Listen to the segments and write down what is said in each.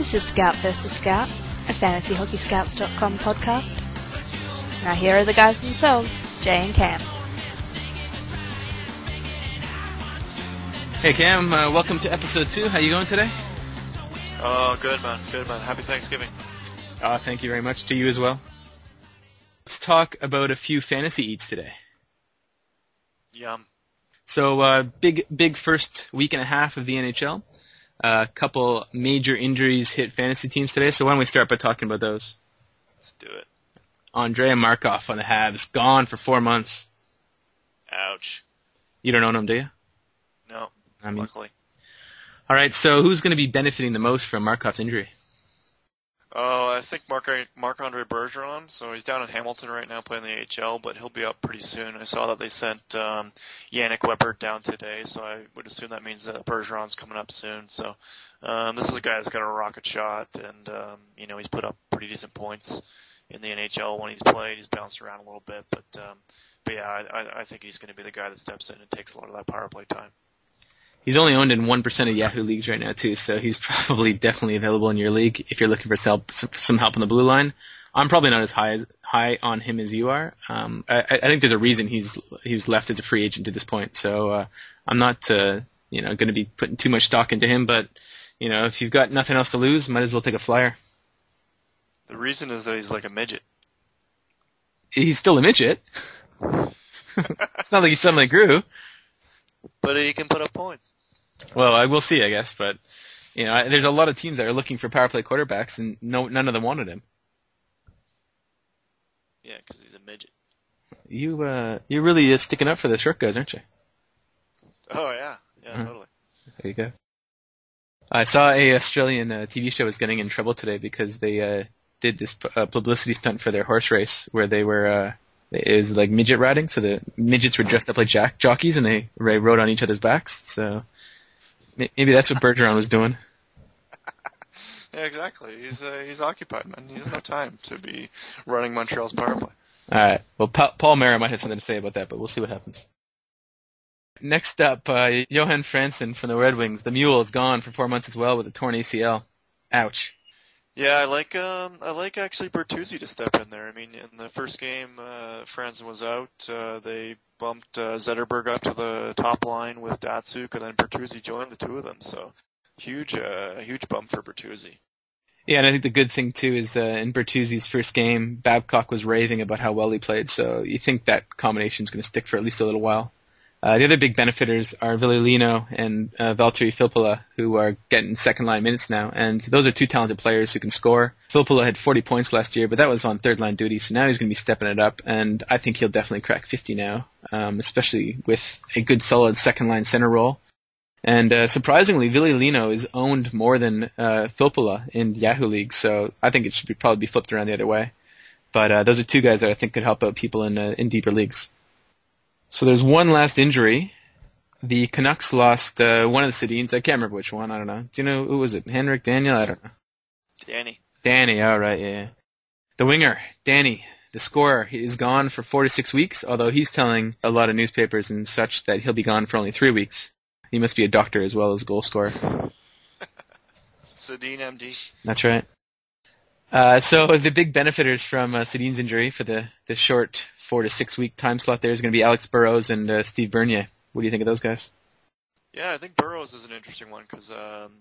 This is Scout vs. Scout, a fantasyhockeyscouts.com podcast. Now here are the guys themselves, Jay and Cam. Hey Cam, welcome to episode 2. How you going today? Oh, good man. Happy Thanksgiving. Thank you very much to you as well. Let's talk about a few fantasy eats today. Yum. So, big first week and a half of the NHL. A couple major injuries hit fantasy teams today, so why don't we start by talking about those? Let's do it. Andrei Markov on the Habs, gone for 4 months. Ouch. You don't own him, do you? No, luckily. Alright, so who's going to be benefiting the most from Markov's injury? Oh, I think Marc-Andre Bergeron. So he's down in Hamilton right now playing the AHL, but he'll be up pretty soon. I saw that they sent Yannick Weber down today, so I would assume that means that Bergeron's coming up soon. So this is a guy that's got a rocket shot, and he's put up pretty decent points in the NHL when he's played. He's bounced around a little bit, but yeah, I think he's going to be the guy that steps in and takes a lot of that power play time. He's only owned in 1% of Yahoo leagues right now too, so he's probably definitely available in your league if you're looking for some help on the blue line. I'm probably not as high on him as you are. I think there's a reason he's left as a free agent to this point, so I'm not going to be putting too much stock into him. But if you've got nothing else to lose, might as well take a flyer. The reason is that he's like a midget. He's still a midget. It's not like he suddenly grew. But he can put up points. Well, I will see, I guess, but there's a lot of teams that are looking for power play quarterbacks, and none of them wanted him. Yeah, because he's a midget. You're really sticking up for the short guys, aren't you? Oh yeah, totally. There you go. I saw a Australian TV show was getting in trouble today because they did this publicity stunt for their horse race where they were. It was like midget riding, so the midgets were dressed up like jockeys and they rode on each other's backs. So maybe that's what Bergeron was doing. Yeah, exactly. He's occupied, man. He has no time to be running Montreal's power play. All right. Well, Paul Mara might have something to say about that, but we'll see what happens. Next up, Johan Franzen from the Red Wings. The Mule is gone for 4 months as well with a torn ACL. Ouch. Yeah, I like actually Bertuzzi to step in there. I mean, in the first game, Franzen was out. They bumped Zetterberg up to the top line with Datsuk, and then Bertuzzi joined the two of them. So huge bump for Bertuzzi. Yeah, and I think the good thing too is in Bertuzzi's first game, Babcock was raving about how well he played. So you think that combination is going to stick for at least a little while. The other big benefiters are Ville Lino and Valtteri Filppula, who are getting second-line minutes now, and those are two talented players who can score. Filppula had 40 points last year, but that was on third-line duty, so now he's going to be stepping it up, and I think he'll definitely crack 50 now, especially with a good, solid second-line center role. And surprisingly, Ville Lino is owned more than Filppula in Yahoo League, so I think it should probably be flipped around the other way. But those are two guys that I think could help out people in deeper leagues. So there's one last injury. The Canucks lost one of the Sedins. I can't remember which one. I don't know. Do you know who was it? Henrik, Daniel? I don't know. Danny. All right. Yeah. The winger, Danny, the scorer, he is gone for 4 to 6 weeks. Although he's telling a lot of newspapers and such that he'll be gone for only 3 weeks. He must be a doctor as well as a goal scorer. Sedin, MD. That's right. So the big benefiters from Sedin's injury for the short 4 to 6 week time slot there is going to be Alex Burrows and Steve Bernier. What do you think of those guys? Yeah, I think Burrows is an interesting one because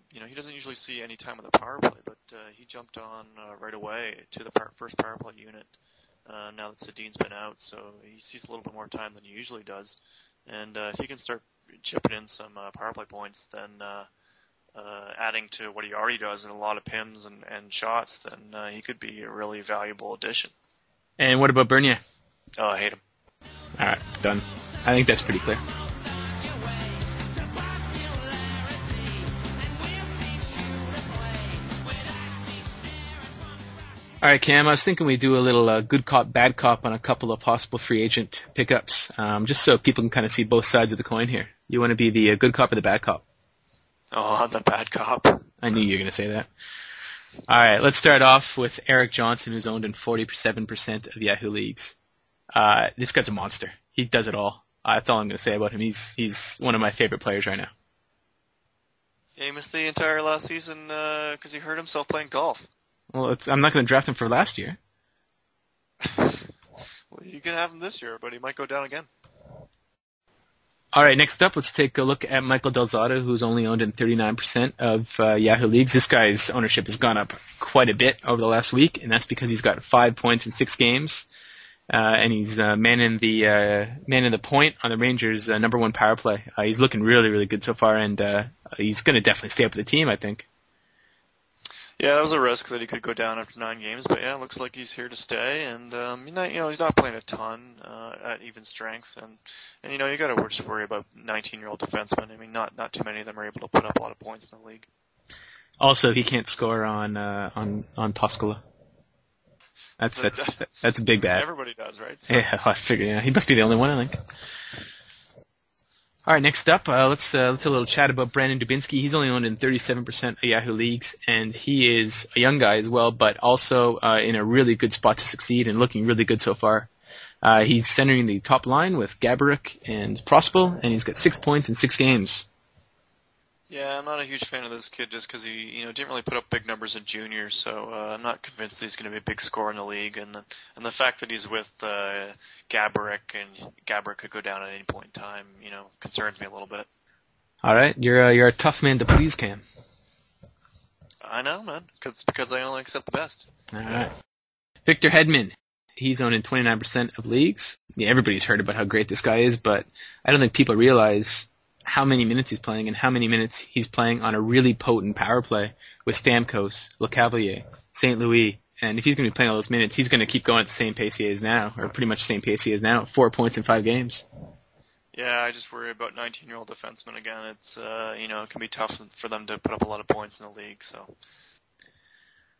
he doesn't usually see any time on the power play, but he jumped on right away to the first power play unit now that Sedin's been out, so he sees a little bit more time than he usually does. And if he can start chipping in some power play points, then adding to what he already does in a lot of PIMs and shots, then he could be a really valuable addition. And what about Bernier? Oh, I hate him. All right, done. I think that's pretty clear. All right, Cam, I was thinking we'd do a little good cop, bad cop on a couple of possible free agent pickups, just so people can kind of see both sides of the coin here. You want to be the good cop or the bad cop? Oh, I'm the bad cop. I knew you were going to say that. All right, let's start off with Eric Johnson, who's owned in 47% of Yahoo leagues. This guy's a monster. He does it all. That's all I'm going to say about him. He's one of my favorite players right now. Yeah, he missed the entire last season because he hurt himself playing golf. Well, I'm not going to draft him for last year. Well, you can have him this year, but he might go down again. All right, next up, let's take a look at Michael Del Zotto, who's only owned in 39% of Yahoo leagues. This guy's ownership has gone up quite a bit over the last week, and that's because he's got 5 points in 6 games, and he's man in the point on the Rangers' number 1 power play. He's looking really, really good so far, and he's going to definitely stay up with the team, I think. Yeah, that was a risk that he could go down after 9 games, but yeah, it looks like he's here to stay, and he's not playing a ton at even strength, and you got to just worry about 19-year-old defensemen. I mean, not too many of them are able to put up a lot of points in the league. Also, he can't score on Toskala. That's a big bad. Everybody does, right? So. Yeah, I figured. Yeah, he must be the only one, I think. All right, next up, let's have a little chat about Brandon Dubinsky. He's only owned in 37% of Yahoo leagues, and he is a young guy as well, but also in a really good spot to succeed and looking really good so far. He's centering the top line with Gaborik and Prospel, and he's got 6 points in 6 games. Yeah, I'm not a huge fan of this kid just because he, didn't really put up big numbers in junior, so I'm not convinced that he's going to be a big scorer in the league. And the fact that he's with Gaborik and Gaborik could go down at any point in time, concerns me a little bit. All right, you're a tough man to please, Cam. I know, man. It's because I only accept the best. All right, Victor Hedman. He's owned in 29% of leagues. Yeah, everybody's heard about how great this guy is, but I don't think people realize how many minutes he's playing and how many minutes he's playing on a really potent power play with Stamkos, LeCavalier, St. Louis. And if he's going to be playing all those minutes, he's going to keep going at the same pace he is now, or pretty much the same pace he is now, 4 points in 5 games. Yeah, I just worry about 19-year-old defensemen again. It's, it can be tough for them to put up a lot of points in the league, so.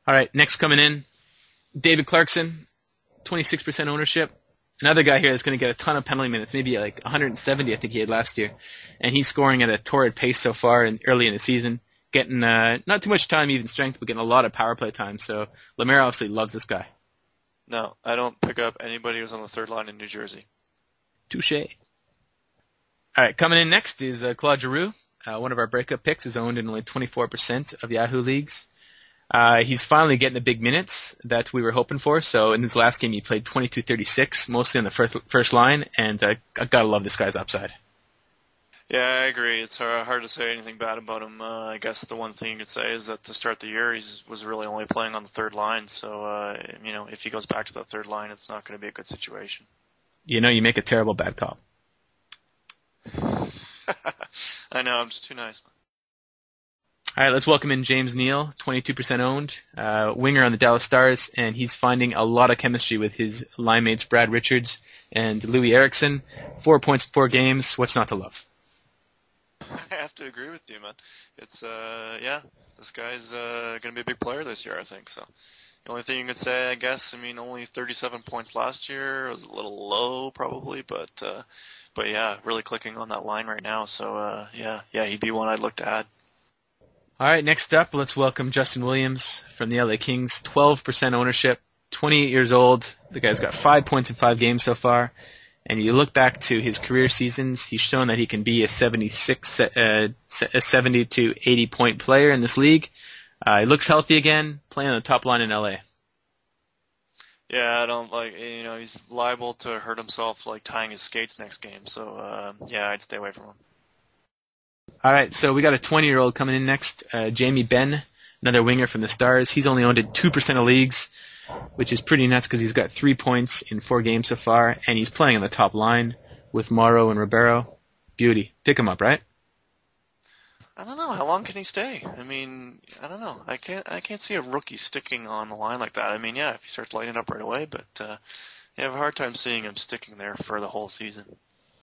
All right, next coming in, David Clarkson, 26% ownership. Another guy here that's going to get a ton of penalty minutes, maybe like 170 I think he had last year. And he's scoring at a torrid pace so far and early in the season, getting not too much time, even strength, but getting a lot of power play time. So Lemaire obviously loves this guy. No, I don't pick up anybody who's on the third line in New Jersey. Touche. All right, coming in next is Claude Giroux. One of our breakup picks is owned in only 24% of Yahoo leagues. He's finally getting the big minutes that we were hoping for. So in his last game, he played 22-36, mostly on the first line, and I gotta love this guy's upside. Yeah, I agree. It's hard to say anything bad about him. I guess the one thing you could say is that to start the year, he was really only playing on the third line. So, if he goes back to the third line, it's not going to be a good situation. You make a terrible bad cop. I know, I'm just too nice. All right, let's welcome in James Neal, 22% owned, winger on the Dallas Stars, and he's finding a lot of chemistry with his line mates Brad Richards and Louis Eriksson. 4 points, 4 games. What's not to love? I have to agree with you, man. It's, this guy's going to be a big player this year, I think. So the only thing you could say, I guess, only 37 points last year. It was a little low, probably, but yeah, really clicking on that line right now. So, he'd be one I'd look to add. All right, next up, let's welcome Justin Williams from the LA Kings. 12% ownership, 28 years old. The guy's got 5 points in 5 games so far. And you look back to his career seasons, he's shown that he can be a 70 to 80 point player in this league. He looks healthy again, playing on the top line in LA. Yeah, I don't he's liable to hurt himself tying his skates next game. So, I'd stay away from him. All right, so we got a 20-year-old coming in next, Jamie Benn, another winger from the Stars. He's only owned in 2% of leagues, which is pretty nuts because he's got 3 points in 4 games so far, and he's playing on the top line with Morrow and Ribeiro. Beauty. Pick him up, right? I don't know. How long can he stay? I don't know. I can't see a rookie sticking on the line like that. If he starts lighting up right away, but I have a hard time seeing him sticking there for the whole season.